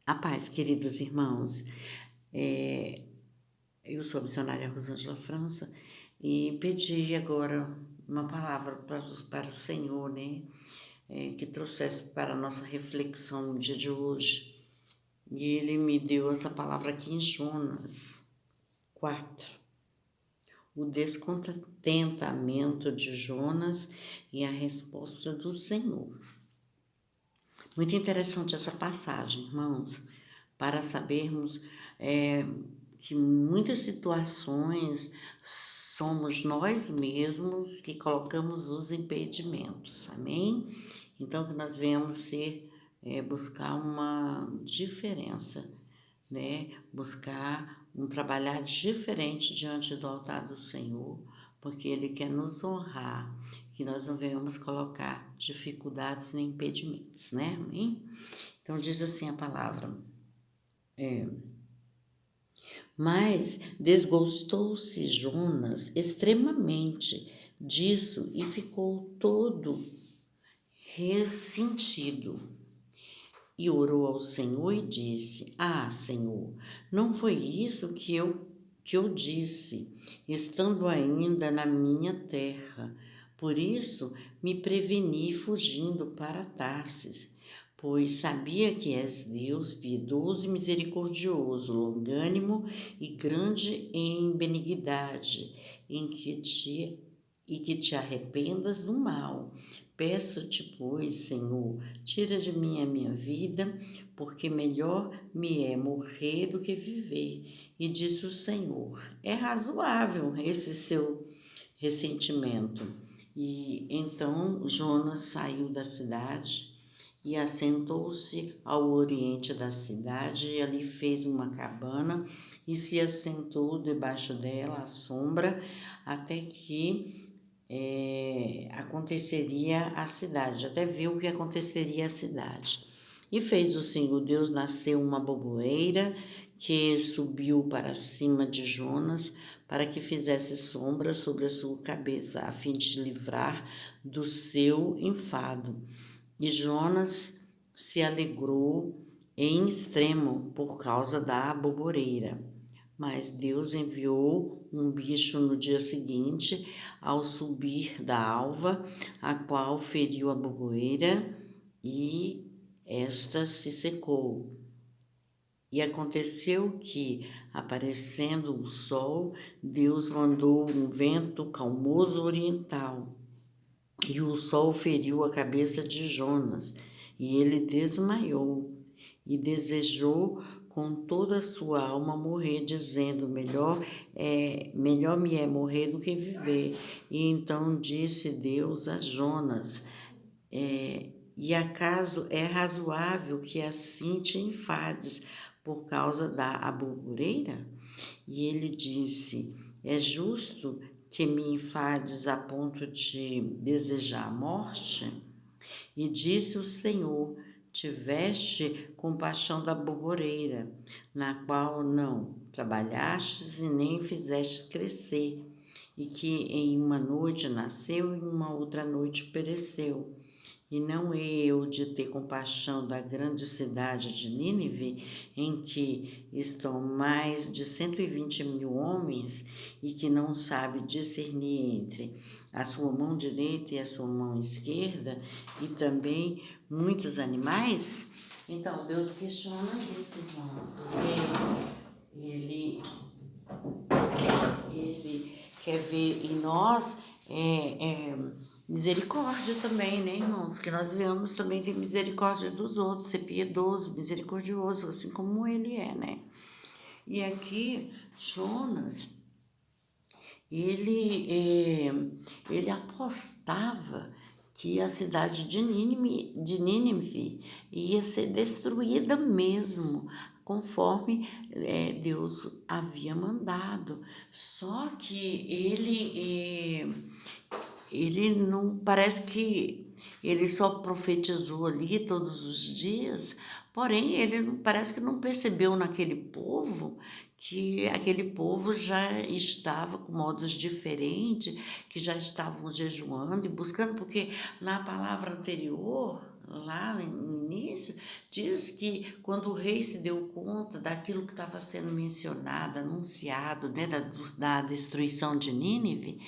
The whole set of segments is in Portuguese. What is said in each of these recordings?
A paz, queridos irmãos. Eu sou a missionária Rosângela França e pedi agora uma palavra para o Senhor, né? Que trouxesse para a nossa reflexão no dia de hoje. E Ele me deu essa palavra aqui em Jonas 4. O descontentamento de Jonas e a resposta do Senhor. Muito interessante essa passagem, irmãos, para sabermos que em muitas situações somos nós mesmos que colocamos os impedimentos, amém? Então, que nós venhamos buscar uma diferença, né? Buscar um trabalhar diferente diante do altar do Senhor, porque Ele quer nos honrar, que nós não venhamos colocar dificuldades nem impedimentos, né? Amém? Então, diz assim a palavra. Mas desgostou-se Jonas extremamente disso e ficou todo ressentido. E orou ao Senhor e disse: Ah, Senhor, não foi isso que eu disse, estando ainda na minha terra. Por isso me preveni fugindo para Tarsis, pois sabia que és Deus piedoso e misericordioso, longânimo e grande em benignidade, e que te arrependas do mal. Peço-te, pois, Senhor, tira de mim a minha vida, porque melhor me é morrer do que viver. E disse o Senhor: é razoável esse seu ressentimento. E então Jonas saiu da cidade e assentou-se ao oriente da cidade, e ali fez uma cabana e se assentou debaixo dela à sombra, até que aconteceria a cidade, até ver o que aconteceria à cidade. E fez o Senhor Deus nascer uma boboeira que subiu para cima de Jonas, para que fizesse sombra sobre a sua cabeça, a fim de livrar do seu enfado. E Jonas se alegrou em extremo por causa da boboreira. Mas Deus enviou um bicho no dia seguinte, ao subir da alva, a qual feriu a boboeira, e esta se secou. E aconteceu que, aparecendo o sol, Deus mandou um vento calmoso oriental, e o sol feriu a cabeça de Jonas, e ele desmaiou, e desejou com toda a sua alma morrer, dizendo: melhor me é morrer do que viver. E então disse Deus a Jonas: e acaso é razoável que assim te enfades por causa da aboboreira? E ele disse: é justo que me enfades a ponto de desejar a morte? E disse o Senhor: tiveste compaixão da boboreira, na qual não trabalhastes e nem fizeste crescer, e que em uma noite nasceu e em uma outra noite pereceu. E não hei eu de ter compaixão da grande cidade de Nínive, em que estão mais de 120 mil homens, e que não sabe discernir entre a sua mão direita e a sua mão esquerda, e também muitos animais? Então, Deus questiona isso, irmãos, porque ele quer ver em nós misericórdia também, né, irmãos? Que nós venhamos também ter misericórdia dos outros, ser piedoso, misericordioso, assim como ele é, né? E aqui, Jonas, ele apostava que a cidade de Nínive ia ser destruída mesmo, conforme Deus havia mandado. Só que ele não, parece que ele só profetizou ali todos os dias, porém ele parece que não percebeu naquele povo que aquele povo já estava com modos diferentes, que já estavam jejuando e buscando, porque na palavra anterior, lá no início, diz que quando o rei se deu conta daquilo que estava sendo mencionado, anunciado, né, da destruição de Nínive,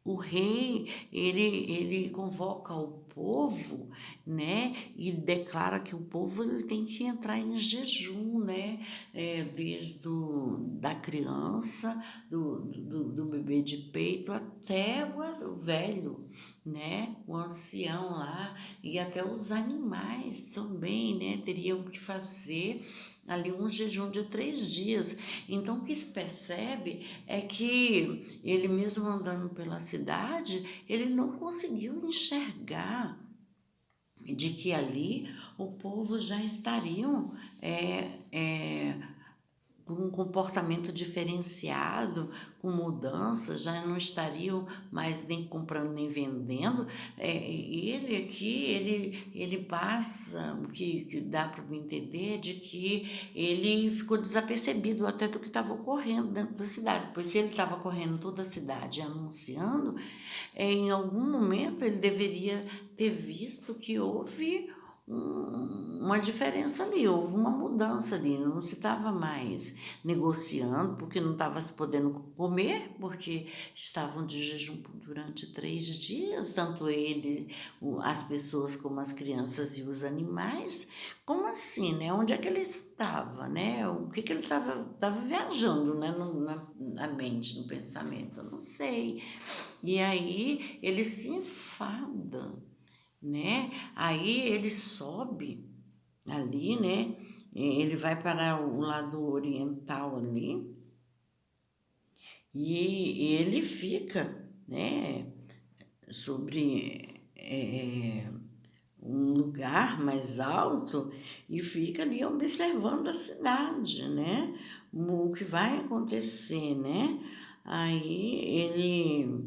o rei, ele convoca o povo, né, e declara que o povo ele tem que entrar em jejum, né, desde da criança, do bebê de peito até o velho, né, o ancião lá, e até os animais também, né, teriam que fazer ali um jejum de 3 dias. Então, o que se percebe é que ele mesmo andando pela cidade, ele não conseguiu enxergar de que ali o povo já estariam com um comportamento diferenciado, com mudança, já não estariam mais nem comprando nem vendendo. Ele aqui, ele passa, o que dá para entender, de que ele ficou desapercebido até do que estava ocorrendo dentro da cidade, pois se ele estava correndo toda a cidade anunciando, em algum momento ele deveria ter visto que houve uma diferença ali, houve uma mudança ali, não se estava mais negociando, porque não estava se podendo comer, porque estavam de jejum durante 3 dias, tanto ele, as pessoas como as crianças e os animais. Como assim, né? Onde é que ele estava, né? O que ele estava viajando, né? Na mente, no pensamento, eu não sei. E aí ele se enfada, né? Aí ele sobe ali, né? Ele vai para o lado oriental ali e ele fica, né? Sobre um lugar mais alto e fica ali observando a cidade, né? O que vai acontecer, né? Aí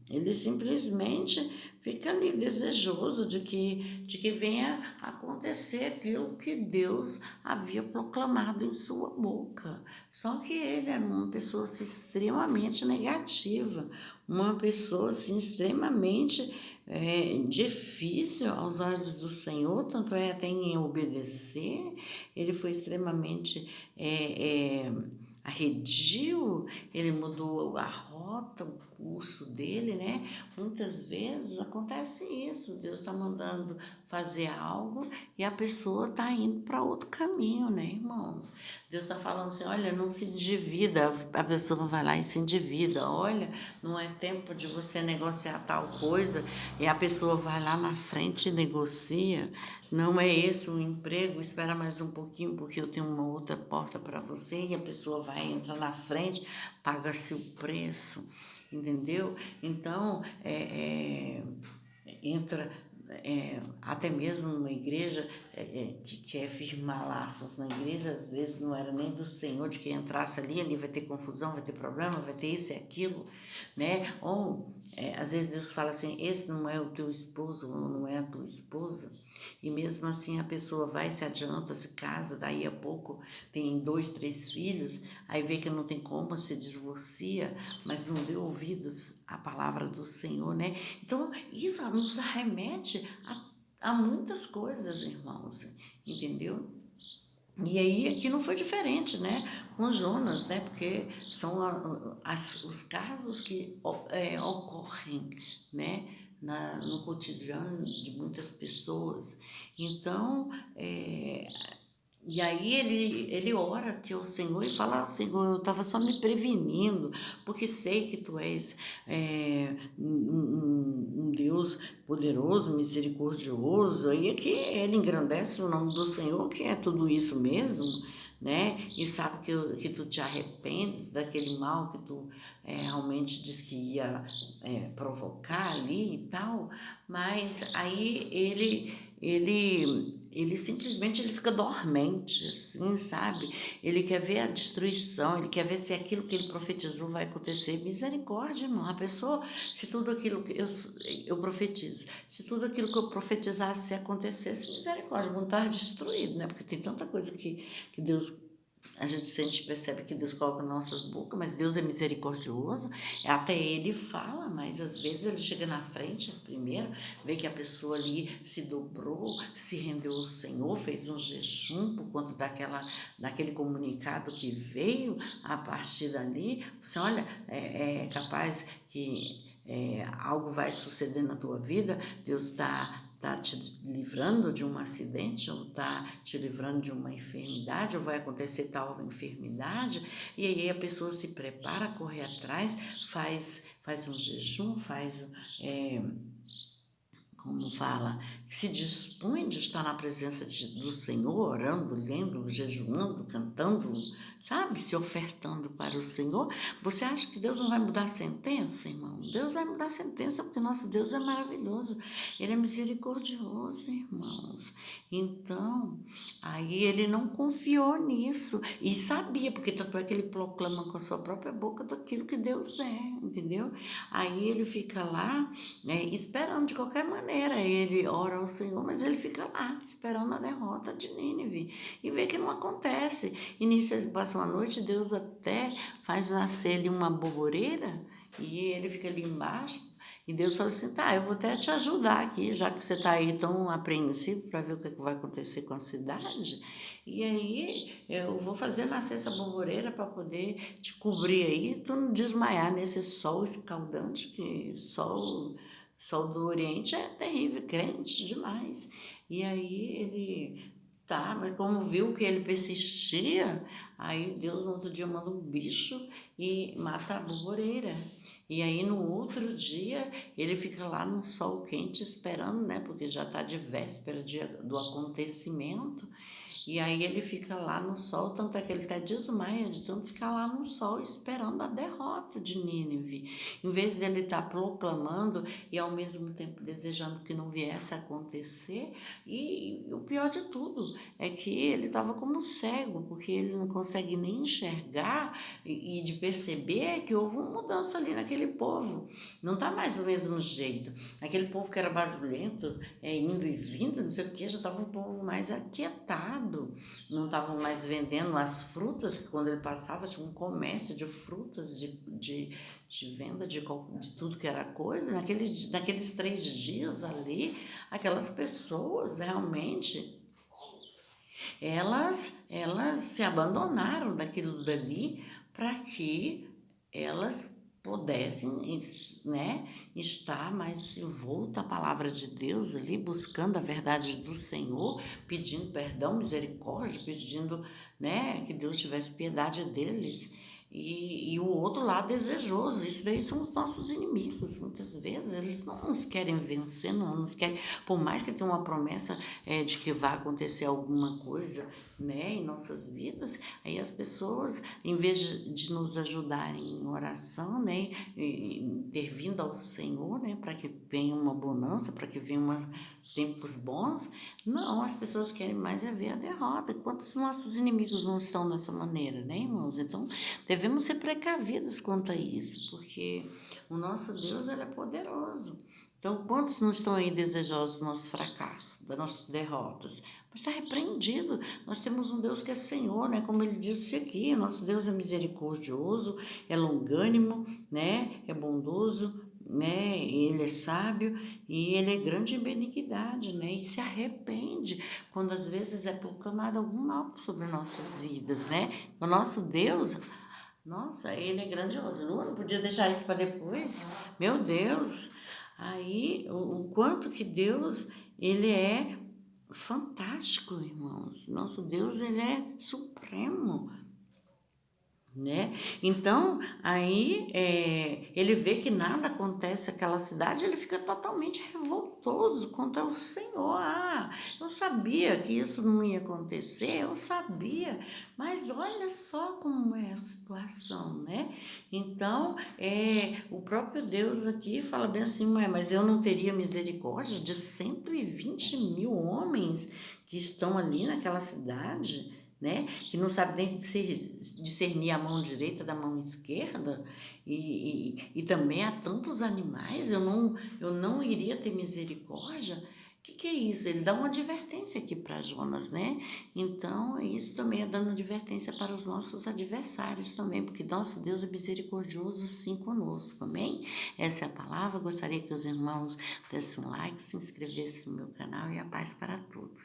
ele simplesmente fica ali desejoso de que venha acontecer aquilo que Deus havia proclamado em sua boca. Só que ele era uma pessoa assim, extremamente negativa, uma pessoa assim, extremamente difícil aos olhos do Senhor, tanto é até em obedecer. Ele foi extremamente arredio, ele mudou a rota, o curso dele, né? Muitas vezes acontece isso, Deus está mandando fazer algo e a pessoa está indo para outro caminho, né, irmãos? Deus está falando assim, olha, não se endivida, a pessoa vai lá e se endivida, olha, não é tempo de você negociar tal coisa, e a pessoa vai lá na frente e negocia. Não é esse o emprego, espera mais um pouquinho porque eu tenho uma outra porta para você, e a pessoa vai entrar na frente, paga-se o preço, entendeu? Então, entra até mesmo numa igreja que quer firmar laços na igreja, às vezes não era nem do Senhor, de que entrasse ali vai ter confusão, vai ter problema, vai ter isso e aquilo, né? Ou às vezes Deus fala assim, esse não é o teu esposo, ou não é a tua esposa, e mesmo assim a pessoa vai, se adianta, se casa, daí a pouco tem 2, 3 filhos, aí vê que não tem como, se divorcia, mas não deu ouvidos à palavra do Senhor, né? Então, isso nos arremete a muitas coisas, irmãos, entendeu? E aí aqui não foi diferente, né? Com Jonas, né? Porque são os casos que ocorrem, né? No cotidiano de muitas pessoas. Então, e aí ele ora aqui ao Senhor e fala, Senhor, eu estava só me prevenindo, porque sei que Tu és um Deus poderoso, misericordioso. E aqui ele engrandece o nome do Senhor, que é tudo isso mesmo, né? E sabe que Tu te arrependes daquele mal que Tu realmente diz que ia provocar ali e tal. Mas aí ele simplesmente ele fica dormente, assim, sabe? Ele quer ver a destruição, ele quer ver se aquilo que ele profetizou vai acontecer. Misericórdia, irmão. A pessoa, se tudo aquilo que eu profetizo, se tudo aquilo que eu profetizasse acontecesse, misericórdia, vão estar destruído, né? Porque tem tanta coisa que Deus a gente percebe que Deus coloca nas nossas bocas, mas Deus é misericordioso, até Ele fala, mas às vezes Ele chega na frente primeiro, vê que a pessoa ali se dobrou, se rendeu ao Senhor, fez um jejum por conta daquele comunicado que veio a partir dali. Você olha, é capaz que algo vai suceder na tua vida, Deus está te livrando de um acidente, ou está te livrando de uma enfermidade, ou vai acontecer tal enfermidade, e aí a pessoa se prepara, corre atrás, faz um jejum, como fala, se dispõe de estar na presença do Senhor, orando, lendo, jejuando, cantando, sabe, se ofertando para o Senhor. Você acha que Deus não vai mudar a sentença, irmão? Deus vai mudar a sentença, porque nosso Deus é maravilhoso, Ele é misericordioso, irmãos. Então, aí ele não confiou nisso, e sabia, porque tanto é que ele proclama com a sua própria boca daquilo que Deus é, entendeu? Aí ele fica lá, esperando de qualquer maneira, ele ora ao Senhor, mas ele fica lá, esperando a derrota de Nínive, e vê que não acontece. E nisso ele passa uma noite, Deus até faz nascer ali uma boboreira, e ele fica ali embaixo, e Deus fala assim, tá, eu vou até te ajudar aqui, já que você está aí tão apreensivo para ver o que vai acontecer com a cidade, e aí eu vou fazer nascer essa boboreira para poder te cobrir aí, tu não desmaiar nesse sol escaldante, que sol do Oriente é terrível, crente demais. E aí ele, tá, mas como viu que ele persistia, aí Deus no outro dia manda um bicho e mata a boboreira. E aí no outro dia ele fica lá no sol quente esperando, né? Porque já está de véspera do acontecimento. E aí ele fica lá no sol, tanto é que ele até desmaia de tanto ficar lá no sol esperando a derrota de Nínive. Em vez dele estar proclamando e ao mesmo tempo desejando que não viesse a acontecer, e o pior de tudo é que ele estava como cego, porque ele não consegue nem enxergar e de perceber que houve uma mudança ali naquele povo. Não está mais do mesmo jeito. Aquele povo que era barulhento, indo e vindo, não sei o que, já estava um povo mais aquietado. Não estavam mais vendendo as frutas, que quando ele passava tinha um comércio de frutas, de venda de tudo que era coisa. Naqueles 3 dias ali, aquelas pessoas realmente elas se abandonaram daquilo dali para que elas pudessem, né, estar mais envolta à palavra de Deus ali, buscando a verdade do Senhor, pedindo perdão, misericórdia, pedindo, né, que Deus tivesse piedade deles. E o outro lado desejoso, isso daí são os nossos inimigos. Muitas vezes eles não nos querem vencer, não nos querem, por mais que tenha uma promessa de que vai acontecer alguma coisa, né, em nossas vidas, aí as pessoas, em vez de nos ajudarem em oração, né, intervindo ao Senhor, né, para que venha uma bonança, para que venham tempos bons, não, as pessoas querem mais ver a derrota. Quantos nossos inimigos não estão dessa maneira, né, irmãos? Então, devemos ser precavidos quanto a isso, porque o nosso Deus, ele é poderoso. Então, quantos não estão aí desejosos do nosso fracasso, das nossas derrotas? Mas está repreendido. Nós temos um Deus que é Senhor, né? Como ele disse aqui, nosso Deus é misericordioso, é longânimo, né? É bondoso, né? Ele é sábio e ele é grande em benignidade, né? E se arrepende quando às vezes é proclamado algum mal sobre nossas vidas, né? O nosso Deus, nossa, ele é grandioso. Eu não podia deixar isso para depois. Meu Deus! Aí, o quanto que Deus, ele é fantástico, irmãos. Nosso Deus, ele é supremo, né? Então, aí ele vê que nada acontece naquela cidade, ele fica totalmente revoltoso contra o Senhor. Ah, eu sabia que isso não ia acontecer, eu sabia, mas olha só como é a situação, né? Então, o próprio Deus aqui fala bem assim, mas eu não teria misericórdia de 120 mil homens que estão ali naquela cidade, né? Que não sabe nem discernir a mão direita da mão esquerda, e também há tantos animais, eu não iria ter misericórdia. O que que é isso? Ele dá uma advertência aqui para Jonas, né? Então, isso também é dando advertência para os nossos adversários também, porque nosso Deus é misericordioso sim conosco, amém? Essa é a palavra. Gostaria que os irmãos dessem um like, se inscrevessem no meu canal e a paz para todos.